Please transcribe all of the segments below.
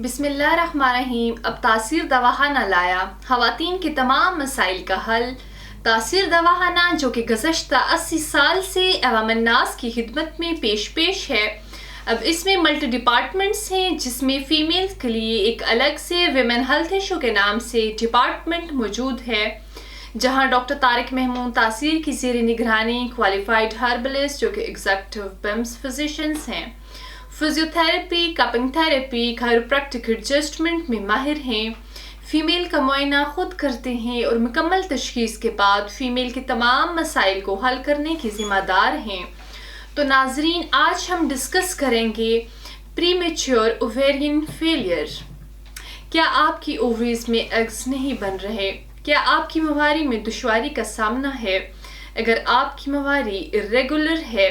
بسم اللہ الرحمن الرحیم۔ اب تاثیر دواخانہ لایا خواتین کے تمام مسائل کا حل۔ تاثیر دواخانہ جو کہ گزشتہ 80 سال سے عوام الناس کی خدمت میں پیش ہے، اب اس میں ملٹی ڈپارٹمنٹس ہیں جس میں فیمیلز کے لیے ایک الگ سے ویمن ہیلتھ ایشو کے نام سے ڈپارٹمنٹ موجود ہے، جہاں ڈاکٹر طارق محمود تاثیر کی زیر نگرانی کوالیفائڈ ہربلسٹ جو کہ ایگزیکٹو بیمس فزیشنز ہیں، فزیوتھراپی، کپنگ تھراپی، کائروپریکٹک ایڈجسٹمنٹ میں ماہر ہیں، فیمیل کا معائنہ خود کرتے ہیں اور مکمل تشخیص کے بعد فیمیل کے تمام مسائل کو حل کرنے کی ذمہ دار ہیں۔ تو ناظرین، آج ہم ڈسکس کریں گے پری میچور اوویرین فیلئر۔ کیا آپ کی اووریز میں ایگز نہیں بن رہے؟ کیا آپ کی مہواری میں دشواری کا سامنا ہے؟ اگر آپ کی مہواری irregular ہے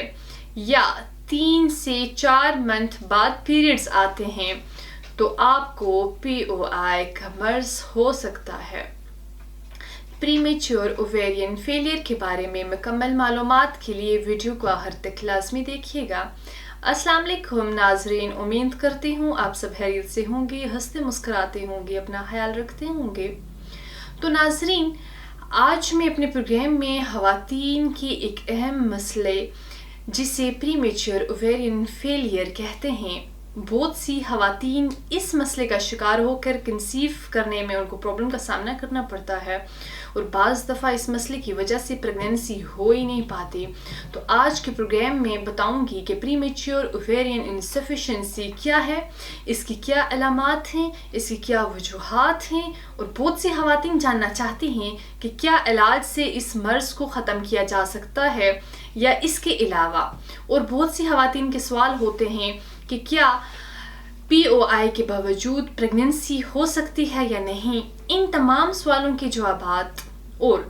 یا 3 سے 4 منتھ بعد پیریڈز آتے ہیں تو آپ کو POI کا مرض ہو سکتا ہے۔ پری میچور اوویرین فیلئر کے بارے میں مکمل معلومات کے لیے ویڈیو کو آخر تک لازمی دیکھیے گا۔ السلام علیکم ناظرین، امید کرتی ہوں آپ سب خیریت سے ہوں گے، ہنستے مسکراتے ہوں گے، اپنا خیال رکھتے ہوں گے۔ تو ناظرین، آج میں اپنے پروگرام میں خواتین کی ایک اہم مسئلے جسے پری میچور اوویرین فیلئر کہتے ہیں، بہت سی خواتین اس مسئلے کا شکار ہو کر کنسیو کرنے میں ان کو پرابلم کا سامنا کرنا پڑتا ہے اور بعض دفعہ اس مسئلے کی وجہ سے پریگنینسی ہو ہی نہیں پاتی۔ تو آج کے پروگرام میں بتاؤں گی کہ پری میچور اوویرین انسفیشنسی کیا ہے، اس کی کیا علامات ہیں، اس کی کیا وجوہات ہیں، اور بہت سی خواتین جاننا چاہتی ہیں کہ کیا علاج سے اس مرض کو ختم کیا جا سکتا ہے یا اس کے علاوہ، اور بہت سی خواتین کے سوال ہوتے ہیں کہ کیا POI کے باوجود پریگنینسی ہو سکتی ہے یا نہیں۔ ان تمام سوالوں کے جوابات اور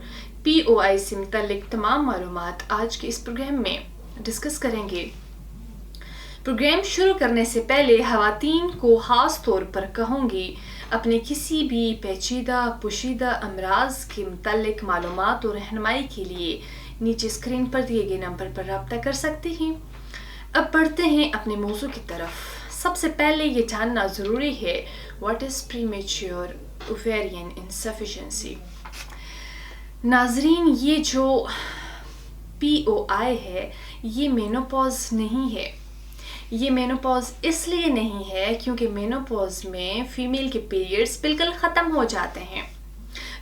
POI سے متعلق تمام معلومات آج کے اس پروگرام میں ڈسکس کریں گے۔ پروگرام شروع کرنے سے پہلے خواتین کو خاص طور پر کہوں گی اپنے کسی بھی پیچیدہ پوشیدہ امراض کے متعلق معلومات اور رہنمائی کے لیے نیچے اسکرین پر دیے گئے نمبر پر رابطہ کر سکتے ہیں۔ اب بڑھتے ہیں اپنے موضوع کی طرف۔ سب سے پہلے یہ جاننا ضروری ہے what is pre mature ovarian انسفیشنسی۔ ناظرین، یہ جو POI ہے یہ مینوپاز نہیں ہے۔ یہ مینوپاز اس لیے نہیں ہے کیونکہ مینوپاز میں فیمیل کے پیریڈز بالکل ختم ہو جاتے ہیں،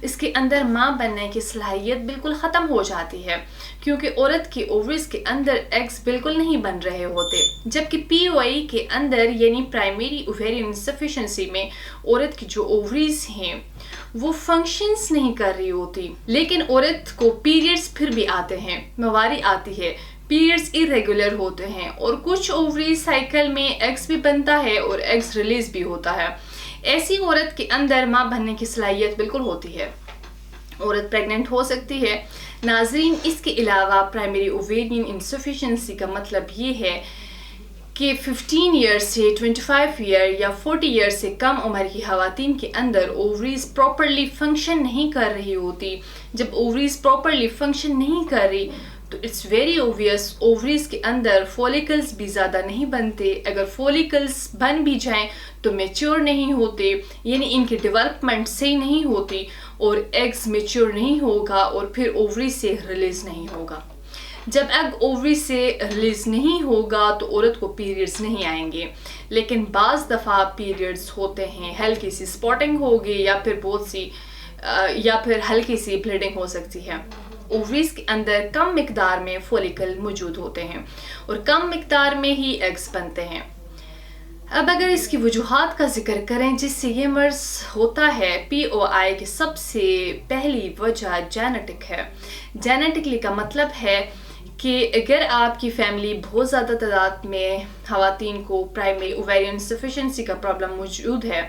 اس کے اندر ماں بننے کی صلاحیت بالکل ختم ہو جاتی ہے کیونکہ عورت کی اووریز کے اندر ایگز بالکل نہیں بن رہے ہوتے، جبکہ POI کے اندر یعنی پرائمری اوویرین انسفیشنسی میں عورت کی جو اووریز ہیں وہ فنکشنز نہیں کر رہی ہوتی، لیکن عورت کو پیریڈز پھر بھی آتے ہیں، مہواری آتی ہے، پیریڈز irregular ہوتے ہیں، اور کچھ اووریز سائیکل میں ایگز بھی بنتا ہے اور ایگز ریلیز بھی ہوتا ہے۔ ایسی عورت کے اندر ماں بننے کی صلاحیت بالکل ہوتی ہے، عورت پریگننٹ ہو سکتی ہے۔ ناظرین، اس کے علاوہ پرائمری اوویرین انسفیشنسی کا مطلب یہ ہے کہ 15 ایئر سے 25 ایئر یا 40 ایئر سے کم عمر کی خواتین کے اندر اووریز پراپرلی فنکشن نہیں کر رہی ہوتی۔ جب اووریز پراپرلی فنکشن نہیں کر رہی تو اٹس ویری اوبویس اووریز کے اندر فولیکلز بھی زیادہ نہیں بنتے، اگر فولیکلز بن بھی جائیں تو میچور نہیں ہوتے، یعنی ان کی ڈیولپمنٹ صحیح نہیں ہوتی اور ایگز میچور نہیں ہوگا اور پھر اووری سے ریلیز نہیں ہوگا۔ جب ایگ اووری سے ریلیز نہیں ہوگا تو عورت کو پیریڈز نہیں آئیں گے، لیکن بعض دفعہ پیریڈز ہوتے ہیں، ہلکی سی سپاٹنگ ہوگی یا پھر ہلکی سی بلیڈنگ ہو سکتی ہے۔ اووریز کے اندر کم مقدار میں فولیکل موجود ہوتے ہیں اور کم مقدار میں ہی ایگز بنتے ہیں۔ اب اگر اس کی وجوہات کا ذکر کریں جس سے یہ مرض ہوتا ہے POI کی سب سے پہلی وجہ جینیٹک ہے۔ جینیٹکلی کا مطلب ہے کہ اگر آپ کی فیملی بہت زیادہ تعداد میں خواتین کو پرائمری اوویرین انسفیشنسی کا پرابلم موجود ہے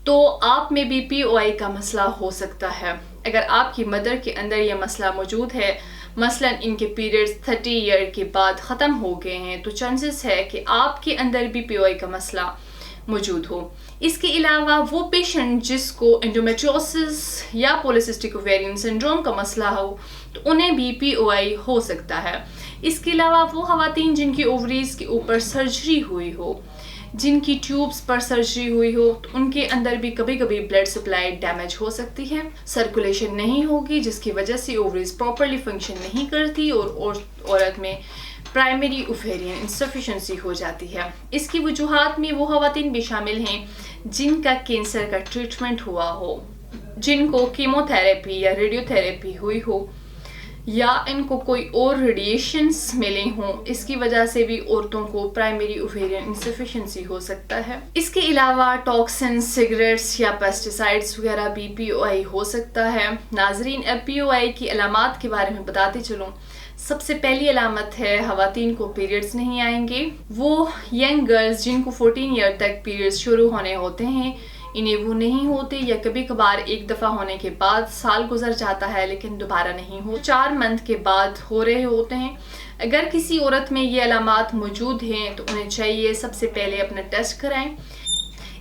تو آپ میں بھی POI کا مسئلہ ہو سکتا ہے۔ اگر آپ کی مدر کے اندر یہ مسئلہ موجود ہے، مثلا ان کے پیریڈز 30 ایئر کے بعد ختم ہو گئے ہیں، تو چانسز ہے کہ آپ کے اندر بھی POI کا مسئلہ موجود ہو۔ اس کے علاوہ وہ پیشنٹ جس کو انڈومیٹریوسس یا پولیسسٹک اوویرین سنڈروم کا مسئلہ ہو تو انہیں بھی POI ہو سکتا ہے۔ اس کے علاوہ وہ خواتین جن کی اووریز کے اوپر سرجری ہوئی ہو جن کی ٹیوبس پر سرجری ہوئی ہو تو ان کے اندر بھی کبھی کبھی بلڈ سپلائی ڈیمیج ہو سکتی ہے، سرکولیشن نہیں ہوگی جس کی وجہ سے اووریز پراپرلی فنکشن نہیں کرتی اور عورت میں پرائمری اوویرین انسفیشنسی ہو جاتی ہے۔ اس کی وجوہات میں وہ خواتین بھی شامل ہیں جن کا کینسر کا ٹریٹمنٹ ہوا ہو، جن کو کیمو تھراپی یا ریڈیو تھراپی ہوئی ہو یا ان کو کوئی اور ریڈیشنز ملے ہوں، اس کی وجہ سے بھی عورتوں کو پرائمری اوویرین انسفیشنسی ہو سکتا ہے۔ اس کے علاوہ ٹاکسنز، سگریٹس یا پیسٹیسائڈز وغیرہ بھی پی او آئی ہو سکتا ہے۔ ناظرین، اب پی او آئی کی علامات کے بارے میں بتاتے چلوں۔ سب سے پہلی علامت ہے خواتین کو پیریڈز نہیں آئیں گے۔ وہ ینگ گرلز جن کو 14 ایئر تک پیریڈز شروع ہونے ہوتے ہیں، انہیں وہ نہیں ہوتے یا کبھی کبھار ایک دفعہ ہونے کے بعد سال گزر جاتا ہے لیکن دوبارہ نہیں ہو، 4 منتھ کے بعد ہو رہے ہوتے ہیں۔ اگر کسی عورت میں یہ علامات موجود ہیں تو انہیں چاہیے سب سے پہلے اپنا ٹیسٹ کرائیں۔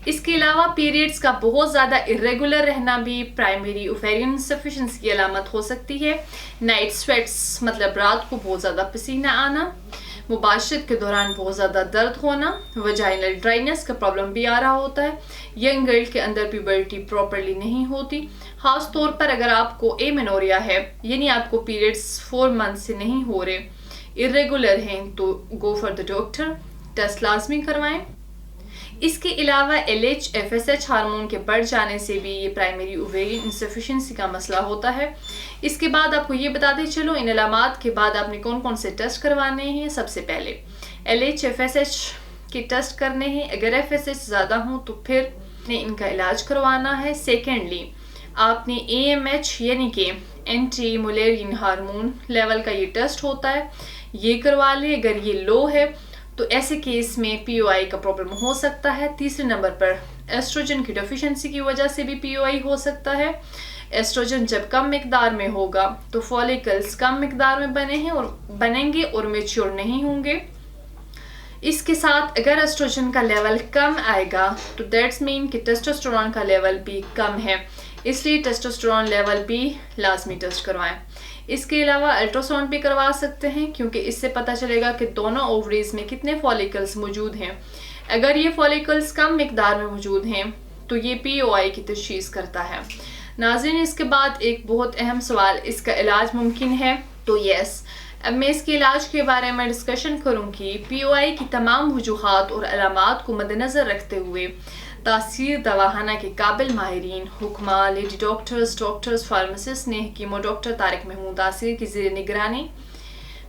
اس کے علاوہ پیریڈز کا بہت زیادہ irregular رہنا بھی پرائمری اوویرین انسفیشنسی کی علامت ہو سکتی ہے۔ نائٹ سویٹس مطلب رات کو بہت زیادہ پسینہ آنا، مباشرت کے دوران بہت زیادہ درد ہونا، ویجائنل ڈرائنس کا پرابلم بھی آ رہا ہوتا ہے، ینگ گرل کے اندر پیوبرٹی پراپرلی نہیں ہوتی، خاص طور پر اگر آپ کو ایمینوریا ہے یعنی آپ کو پیریڈز 4 منتھ سے نہیں ہو رہے، irregular ہیں، تو go for the doctor, test لازمی کروائیں۔ اس کے علاوہ LH/FSH ہارمون کے بڑھ جانے سے بھی یہ پرائمری اوویرین انسفیشنسی کا مسئلہ ہوتا ہے۔ اس کے بعد آپ کو یہ بتاتے چلو ان علامات کے بعد آپ نے کون کون سے ٹیسٹ کروانے ہیں۔ سب سے پہلے LH/FSH کے ٹیسٹ کرنے ہیں، اگر FSH زیادہ ہوں تو پھر ان کا علاج کروانا ہے۔ سیکنڈلی آپ نے AMH یعنی کہ اینٹی مولیرین ہارمون لیول کا یہ ٹیسٹ ہوتا ہے، یہ کروا لیں۔ اگر یہ لو ہے تو ایسے کیس میں پی او آئی کا پرابلم ہو سکتا ہے۔ تیسرے نمبر پر ایسٹروجن کی ڈیفیشنسی کی وجہ سے بھی پی او آئی ہو سکتا ہے۔ ایسٹروجن جب کم مقدار میں ہوگا تو فولیکلز کم مقدار میں بنیں گے اور میچور نہیں ہوں گے۔ اس کے ساتھ اگر ایسٹروجن کا لیول کم آئے گا تو دیٹس مین کہ ٹیسٹوسٹیرون کا لیول بھی کم ہے، اس لیے ٹیسٹوسٹیرون لیول بھی لازمی ٹیسٹ کروائیں۔ اس کے علاوہ الٹراساؤنڈ بھی کروا سکتے ہیں کیونکہ اس سے پتہ چلے گا کہ دونوں اووریز میں کتنے فولیکلز موجود ہیں۔ اگر یہ فولیکلز کم مقدار میں موجود ہیں تو یہ پی او آئی کی تشخیص کرتا ہے۔ ناظرین، اس کے بعد ایک بہت اہم سوال، اس کا علاج ممکن ہے؟ تو یس، اب میں اس کے علاج کے بارے میں ڈسکشن کروں گی۔ پی او آئی کی تمام وجوہات اور علامات کو مد نظر رکھتے ہوئے تاثیر دواخانہ کے قابل ماہرین، حکمہ، لیڈی ڈاکٹرز، فارماسسٹ نے حکیم و ڈاکٹر طارق محمود آصر کی زیر نگرانی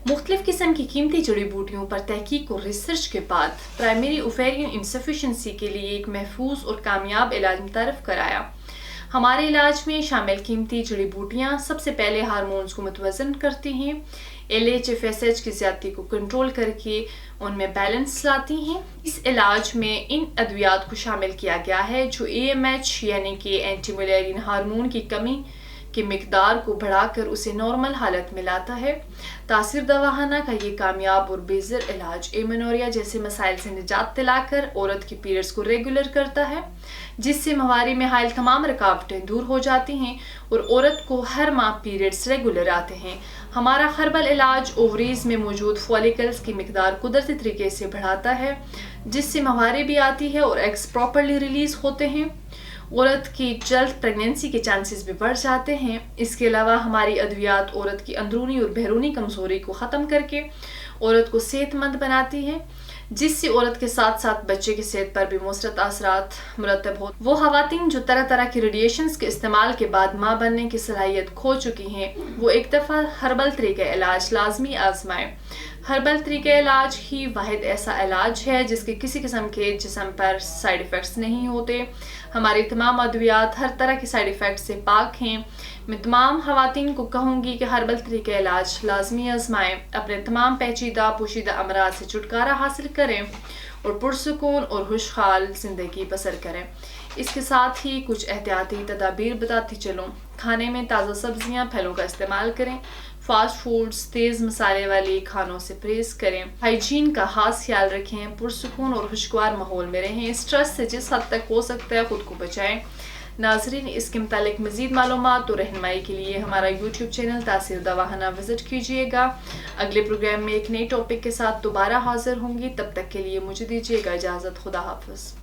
مختلف قسم کی قیمتی جڑی بوٹیوں پر تحقیق اور ریسرچ کے بعد پرائمری اوویرین انسفیشنسی کے لیے ایک محفوظ اور کامیاب علاج متعارف کرایا۔ ہمارے علاج میں شامل قیمتی جڑی بوٹیاں سب سے پہلے ہارمونز کو متوازن کرتی ہیں، LH/FSH کی زیادتی کو کنٹرول کر کے ان میں بیلنس لاتی ہیں۔ اس علاج میں ان ادویات کو شامل کیا گیا ہے جو AMH یعنی کہ اینٹی مولیرین ہارمون کی کمی کی مقدار کو بڑھا کر اسے نارمل حالت میں لاتا ہے۔ تاثیر دواخانہ کا یہ کامیاب اور بہتر علاج ایمینوریا جیسے مسائل سے نجات دلا کر عورت کی پیریڈز کو ریگولر کرتا ہے، جس سے ماہواری میں حائل تمام رکاوٹیں دور ہو جاتی ہیں اور عورت کو ہر ماہ پیریڈز ریگولر آتے ہیں۔ ہمارا ہربل علاج اووریز میں موجود فولیکلز کی مقدار قدرتی طریقے سے بڑھاتا ہے، جس سے ماہواری بھی آتی ہے اور ایگز پراپرلی ریلیز ہوتے ہیں۔ عورت کی جلد پریگنینسی کے چانسز بھی بڑھ جاتے ہیں۔ اس کے علاوہ ہماری ادویات عورت کی اندرونی اور بیرونی کمزوری کو ختم کر کے عورت کو صحت مند بناتی ہیں، جس سے عورت کے ساتھ ساتھ بچے کی صحت پر بھی مثبت اثرات مرتب ہو۔ وہ خواتین جو طرح طرح کی ریڈیشنز کے استعمال کے بعد ماں بننے کی صلاحیت کھو چکی ہیں، وہ ایک دفعہ ہربل طریقہ علاج لازمی آزمائیں۔ ہربل طریقہ علاج ہی واحد ایسا علاج ہے جس کے کسی قسم کے جسم پر سائیڈ ایفیکٹس نہیں ہوتے۔ ہماری تمام ادویات ہر طرح کے سائیڈ ایفیکٹ سے پاک ہیں۔ میں تمام خواتین کو کہوں گی کہ ہربل طریقہ علاج لازمی آزمائیں، اپنے تمام پیچیدہ پوشیدہ امراض سے چھٹکارا حاصل کریں اور پرسکون اور خوشحال زندگی بسر کریں۔ اس کے ساتھ ہی کچھ احتیاطی تدابیر بتاتی چلوں۔ کھانے میں تازہ سبزیاں، پھلوں کا استعمال کریں، فاسٹ فوڈز، تیز مسالے والی کھانوں سے پرہیز کریں، ہائیجین کا خاص خیال رکھیں، پرسکون اور خوشگوار ماحول میں رہیں، اسٹریس سے جس حد تک ہو سکتا ہے خود کو بچائیں، ناظرین، اس کے متعلق مزید معلومات اور رہنمائی کے لیے ہمارا یوٹیوب چینل تاثیر دواخانہ وزٹ کیجیے گا۔ اگلے پروگرام میں ایک نئی ٹاپک کے ساتھ دوبارہ حاضر ہوں گی، تب تک کے لیے مجھے دیجیے گا اجازت۔ خدا حافظ۔